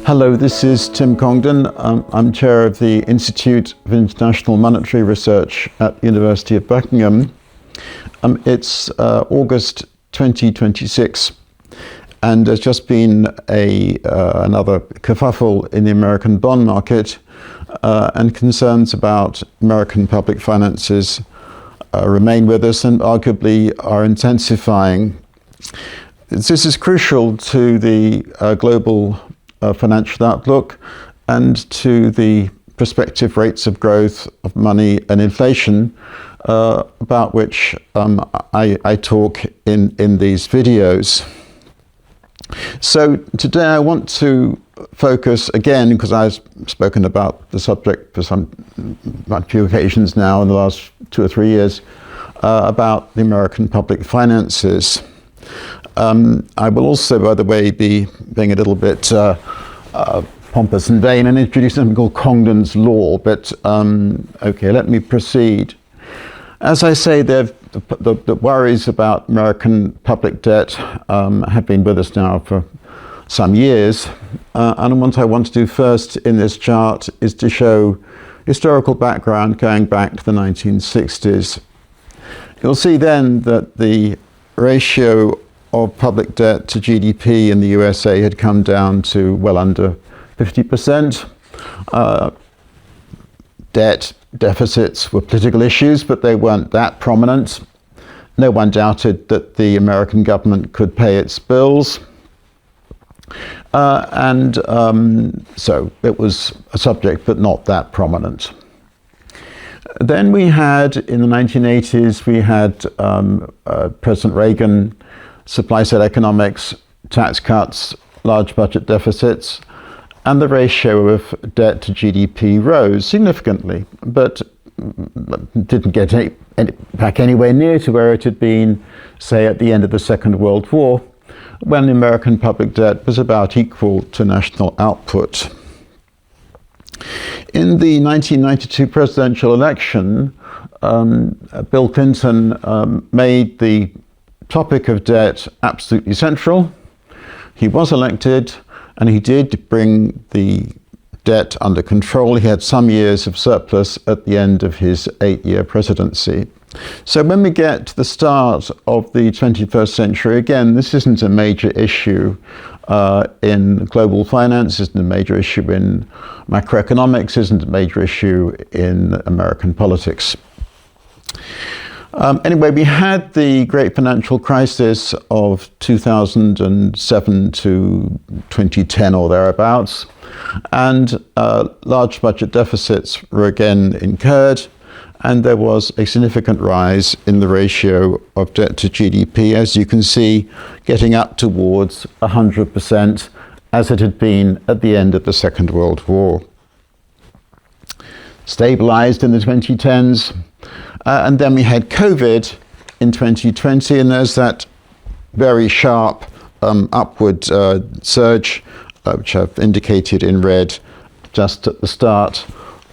Hello, this is Tim Congdon. I'm chair of the Institute of International Monetary Research at the University of Buckingham. It's August 2026, and there's just been another kerfuffle in the American bond market, and concerns about American public finances remain with us and arguably are intensifying. This is crucial to the global financial outlook and to the prospective rates of growth of money and inflation, about which I talk in these videos. So today I want to focus again, because I've spoken about the subject for a few occasions now in the last 2 or 3 years, about the American public finances. I will also, by the way, be being a little bit pompous and vain and introduce something called Congdon's law, but okay, let me proceed. As I say, the worries about American public debt have been with us now for some years, and what I want to do first in this chart is to show historical background going back to the 1960s. You'll see then that the ratio of public debt to GDP in the USA had come down to well under 50%. Debt deficits were political issues, but they weren't that prominent. No one doubted that the American government could pay its bills. So it was a subject, but not that prominent. Then we had, in the 1980s, we had President Reagan, supply-side economics, tax cuts, large budget deficits, and the ratio of debt to GDP rose significantly, but didn't get back anywhere near to where it had been, say, at the end of the Second World War, when the American public debt was about equal to national output. In the 1992 presidential election, Bill Clinton made the topic of debt absolutely central. He was elected, and he did bring the debt under control. He had some years of surplus at the end of his 8-year presidency. So when we get to the start of the 21st century, again, this isn't a major issue in global finance, isn't a major issue in macroeconomics, isn't a major issue in American politics. Anyway, we had the great financial crisis of 2007 to 2010 or thereabouts, and large budget deficits were again incurred, and there was a significant rise in the ratio of debt to GDP, as you can see, getting up towards 100%, as it had been at the end of the Second World War. Stabilized in the 2010s. And then we had COVID in 2020, and there's that very sharp upward surge, which I've indicated in red just at the start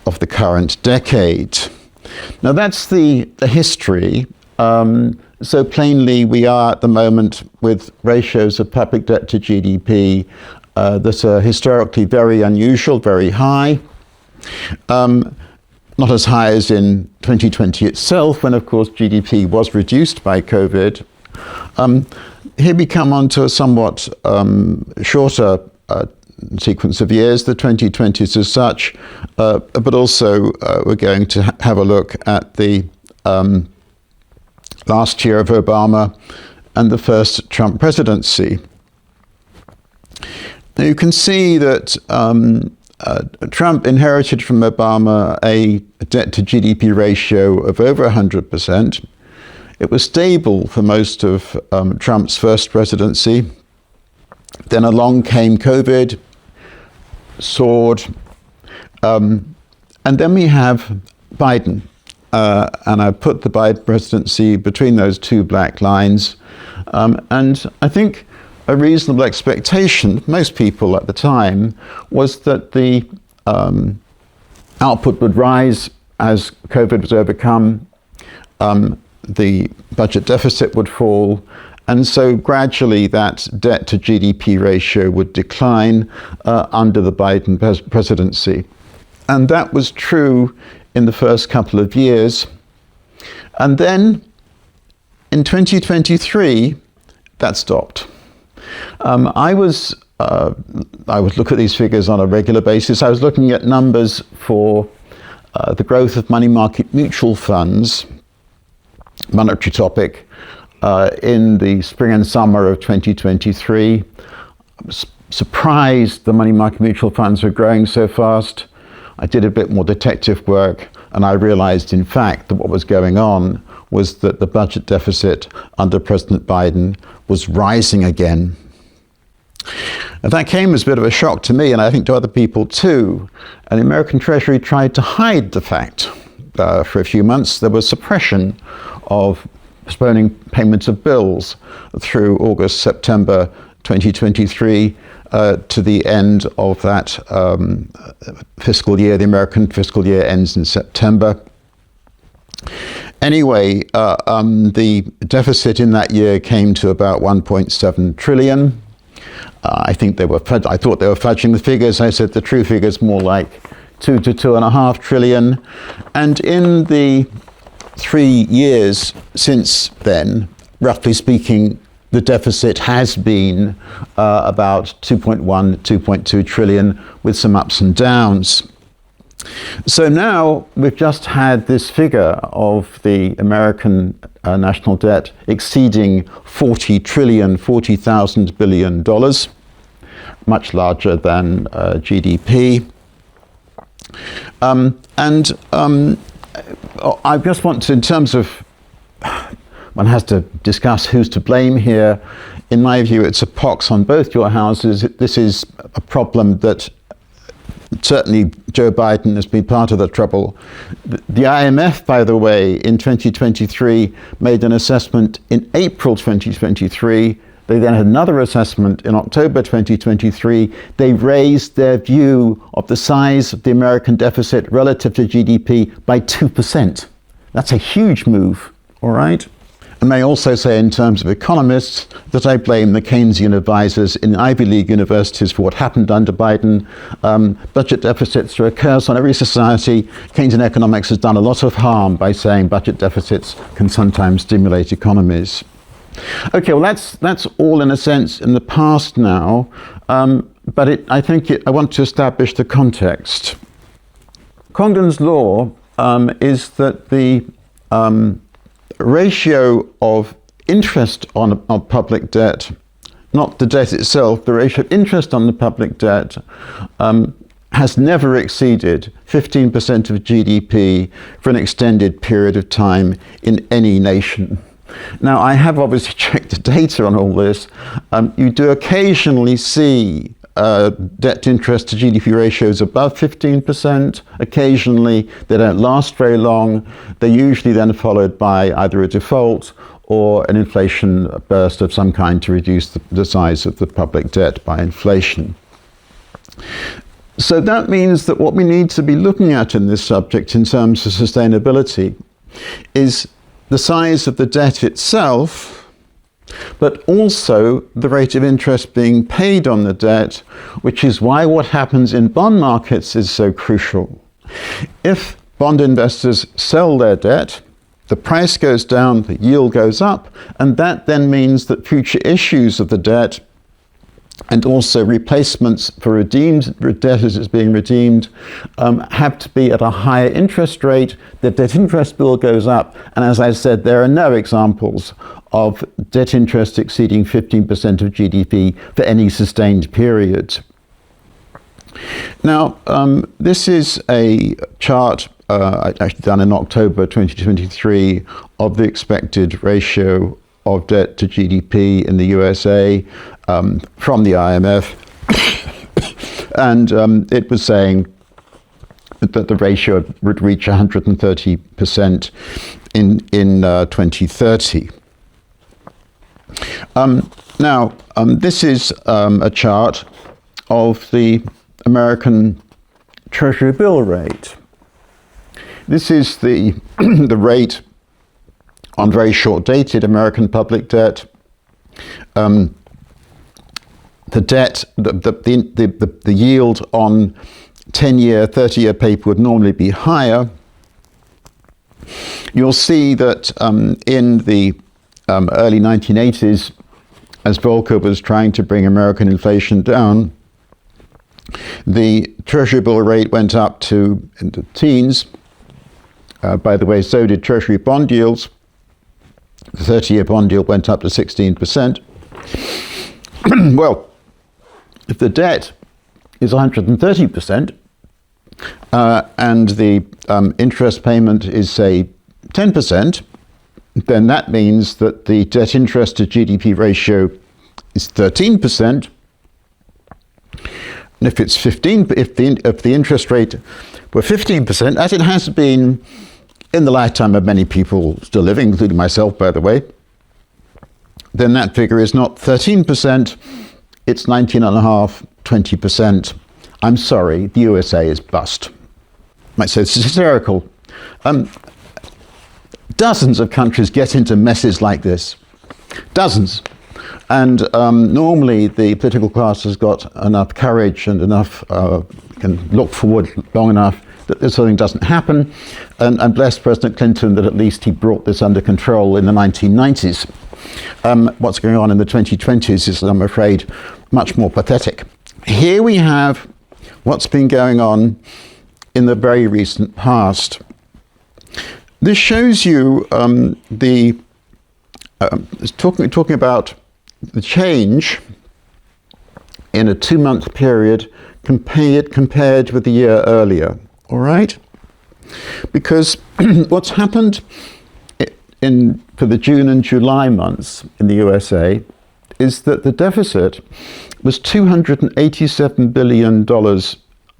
of the current decade. Now that's the history. So plainly we are at the moment with ratios of public debt to GDP that are historically very unusual, very high. Not as high as in 2020 itself, when of course GDP was reduced by COVID. Here we come on to a somewhat shorter sequence of years, the 2020s as such, but also we're going to have a look at the last year of Obama and the first Trump presidency. Now you can see that Trump inherited from Obama a debt to GDP ratio of over 100%. It was stable for most of Trump's first presidency. Then along came COVID, soared, and then we have Biden. And I put the Biden presidency between those two black lines. And I think a reasonable expectation, most people at the time, was that the output would rise as COVID was overcome, the budget deficit would fall, And so gradually that debt to GDP ratio would decline under the Biden presidency. And that was true in the first couple of years. And then in 2023, that stopped. I would look at these figures on a regular basis. I was looking at numbers for the growth of money market mutual funds, monetary topic, in the spring and summer of 2023. I was surprised the money market mutual funds were growing so fast. I did a bit more detective work, and I realized, in fact, that what was going on was that the budget deficit under President Biden was rising again. And that came as a bit of a shock to me, and I think to other people too. And the American Treasury tried to hide the fact. For a few months, there was suppression of postponing payments of bills through August, September 2023 to the end of that fiscal year. The American fiscal year ends in September. Anyway, the deficit in that year came to about 1.7 trillion. I thought they were fudging the figures. I said the true figure is more like 2 to 2.5 trillion. And in the 3 years since then, roughly speaking, the deficit has been about 2.1, 2.2 trillion with some ups and downs. So now we've just had this figure of the American national debt exceeding 40 trillion, $40,000 billion, much larger than GDP. I just want to, in terms of, one has to discuss who's to blame here. In my view, it's a pox on both your houses. This is a problem that certainly Joe Biden has been part of the trouble. The IMF, by the way, in 2023 made an assessment in April 2023. They then had another assessment in October 2023. They raised their view of the size of the American deficit relative to GDP by 2%. That's a huge move, all right? And may also say, in terms of economists, that I blame the Keynesian advisors in Ivy League universities for what happened under Biden. Budget deficits are a curse on every society. Keynesian economics has done a lot of harm by saying budget deficits can sometimes stimulate economies. Okay, well, that's all in a sense in the past now, but I want to establish the context. Congdon's law is that the ratio of interest on public debt, not the debt itself, the ratio of interest on the public debt has never exceeded 15% of GDP for an extended period of time in any nation. Now, I have obviously checked the data on all this. You do occasionally see debt interest to GDP ratios above 15%. Occasionally, they don't last very long. They're usually then followed by either a default or an inflation burst of some kind to reduce the size of the public debt by inflation. So that means that what we need to be looking at in this subject in terms of sustainability is the size of the debt itself, but also the rate of interest being paid on the debt, which is why what happens in bond markets is so crucial. If bond investors sell their debt, the price goes down, the yield goes up, and that then means that future issues of the debt and also replacements for redeemed debt as it's being redeemed have to be at a higher interest rate. The debt interest bill goes up, and as I said, there are no examples of debt interest exceeding 15% of GDP for any sustained period. Now, this is a chart actually done in October 2023 of the expected ratio of debt to GDP in the USA from the IMF. And it was saying that the ratio would reach 130% in 2030. Now, this is a chart of the American Treasury bill rate. This is the the rate on very short-dated American public debt. the debt, the yield on 10-year, 30-year paper would normally be higher. You'll see that in the early 1980s, as Volcker was trying to bring American inflation down, the Treasury bill rate went up to the teens. By the way, so did Treasury bond yields. The 30-year bond yield went up to 16%. Well, if the debt is 130%, and the interest payment is, say, 10%, then that means that the debt interest to GDP ratio is 13%. And if it's 15, if the interest rate were 15%, as it has been in the lifetime of many people still living, including myself, by the way, then that figure is not 13%, it's 19.5%, 20%. I'm sorry, the USA is bust. Might say it's hysterical. Dozens of countries get into messes like this. Dozens. And normally the political class has got enough courage and enough, can look forward long enough that this sort of thing doesn't happen. And bless President Clinton that at least he brought this under control in the 1990s. What's going on in the 2020s is, I'm afraid, much more pathetic. Here we have what's been going on in the very recent past. This shows you talking about the change in a 2-month period compared with the year earlier. All right? Because what's happened for the June and July months in the USA is that the deficit was $287 billion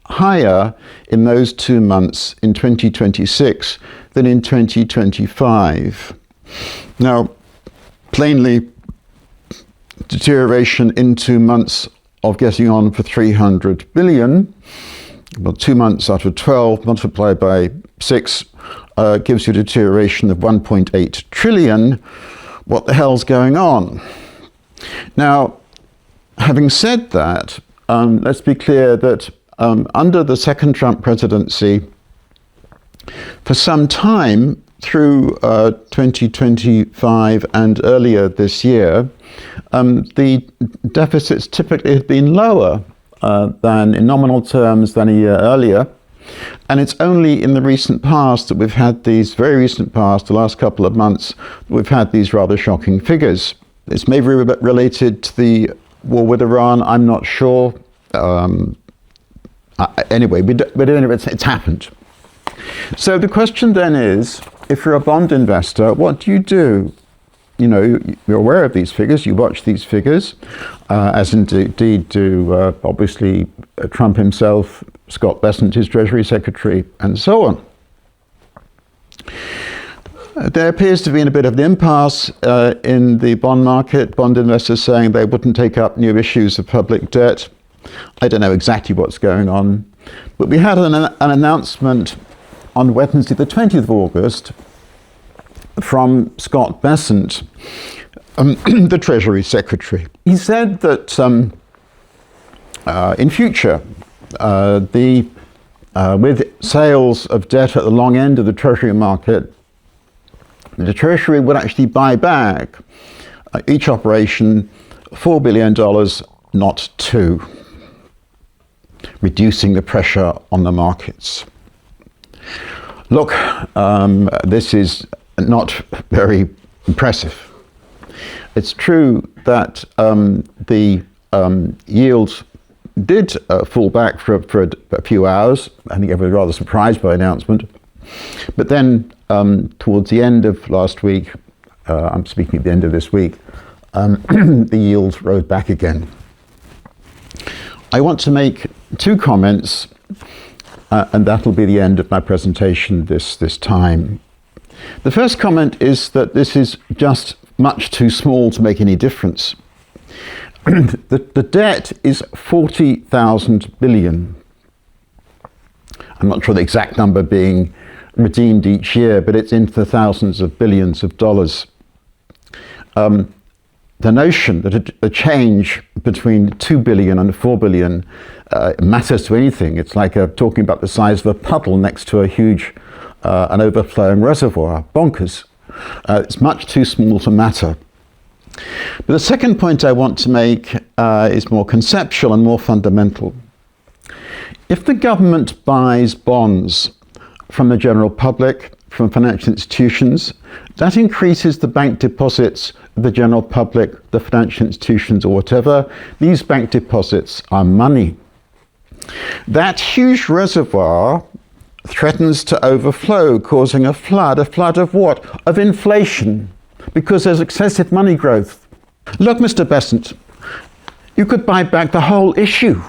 higher in those 2 months in 2026 than in 2025. Now, plainly, deterioration in 2 months of getting on for 300 billion, well, 2 months out of 12 multiplied by 6 gives you a deterioration of 1.8 trillion. What the hell's going on? Now, having said that, let's be clear that under the second Trump presidency, for some time through 2025 and earlier this year, the deficits typically have been lower than in nominal terms than a year earlier. And it's only in the recent past that we've had these, very recent past, the last couple of months, we've had these rather shocking figures. It's maybe related to the war with Iran, I'm not sure. Anyway, it's happened. So the question then is, if you're a bond investor, what do you do? You know, you're aware of these figures, you watch these figures, as indeed do obviously Trump himself, Scott Bessent, his Treasury Secretary, and so on. There appears to be a bit of an impasse in the bond market, bond investors saying they wouldn't take up new issues of public debt. I don't know exactly what's going on, but we had an announcement on Wednesday, the 20th of August, from Scott Bessent, the Treasury Secretary. He said that in future, with sales of debt at the long end of the Treasury market, the Treasury would actually buy back each operation $4 billion, not $2 billion, reducing the pressure on the markets. Look, this is not very impressive. It's true that the yields did fall back for a few hours. I think everyone was rather surprised by the announcement. But then towards the end of last week, I'm speaking at the end of this week, the yields rode back again. I want to make 2 comments, and that'll be the end of my presentation this time. The first comment is that this is just much too small to make any difference. The debt is 40,000 billion. I'm not sure the exact number being redeemed each year, but it's into the thousands of billions of dollars. the notion that a change between 2 billion and 4 billion matters to anything. It's like talking about the size of a puddle next to a huge an overflowing reservoir. Bonkers. It's much too small to matter. But the second point I want to make is more conceptual and more fundamental. If the government buys bonds from the general public, from financial institutions, that increases the bank deposits of the general public, the financial institutions, or whatever. These bank deposits are money. That huge reservoir threatens to overflow, causing a flood. A flood of what? Of inflation, because there's excessive money growth. Look, Mr. Besant, you could buy back the whole issue.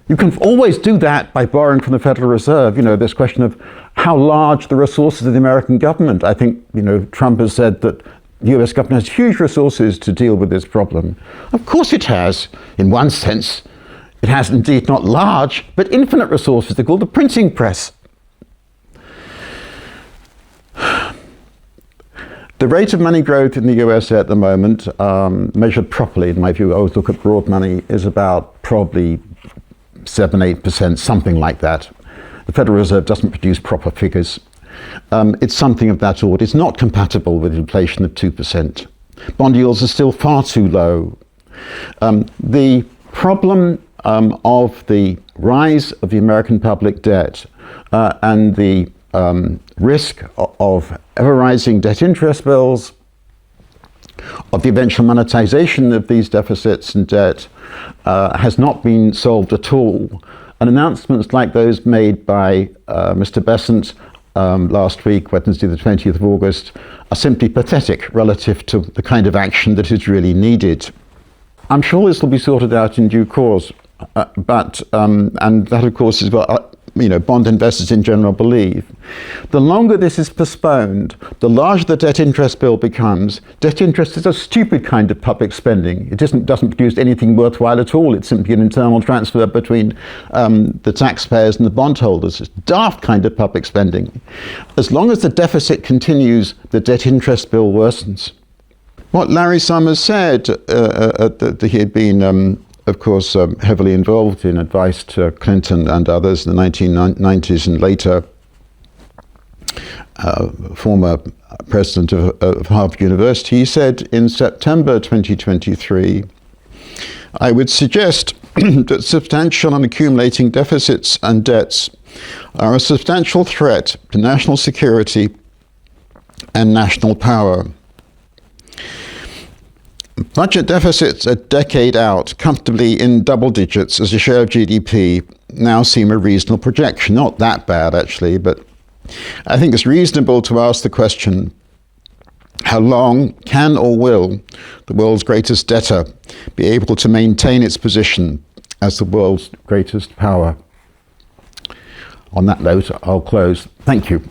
You can always do that by borrowing from the Federal Reserve. You know, this question of how large the resources of the American government. I think, you know, Trump has said that the US government has huge resources to deal with this problem. Of course it has, in one sense. It has indeed not large, but infinite resources. They're called the printing press. The rate of money growth in the USA at the moment, measured properly, in my view, I always look at broad money, is about probably 7-8%, something like that. The Federal Reserve doesn't produce proper figures. It's something of that order. It's not compatible with inflation of 2%. Bond yields are still far too low. The problem of the rise of the American public debt and the risk of ever-rising debt interest bills, of the eventual monetization of these deficits and debt has not been solved at all. And announcements like those made by Mr. Besant last week, Wednesday the 20th of August, are simply pathetic relative to the kind of action that is really needed. I'm sure this will be sorted out in due course, and that of course is what bond investors in general believe. The longer this is postponed, the larger the debt interest bill becomes. Debt interest is a stupid kind of public spending. It doesn't produce anything worthwhile at all. It's simply an internal transfer between the taxpayers and the bondholders. It's a daft kind of public spending. As long as the deficit continues, the debt interest bill worsens. What Larry Summers said, that he had been of course, heavily involved in advice to Clinton and others in the 1990s and later, former president of Harvard University, he said in September 2023, I would suggest that substantial and accumulating deficits and debts are a substantial threat to national security and national power. Budget deficits a decade out, comfortably in double digits as a share of GDP, now seem a reasonable projection. Not that bad, actually, but I think it's reasonable to ask the question, how long can or will the world's greatest debtor be able to maintain its position as the world's greatest power? On that note, I'll close. Thank you.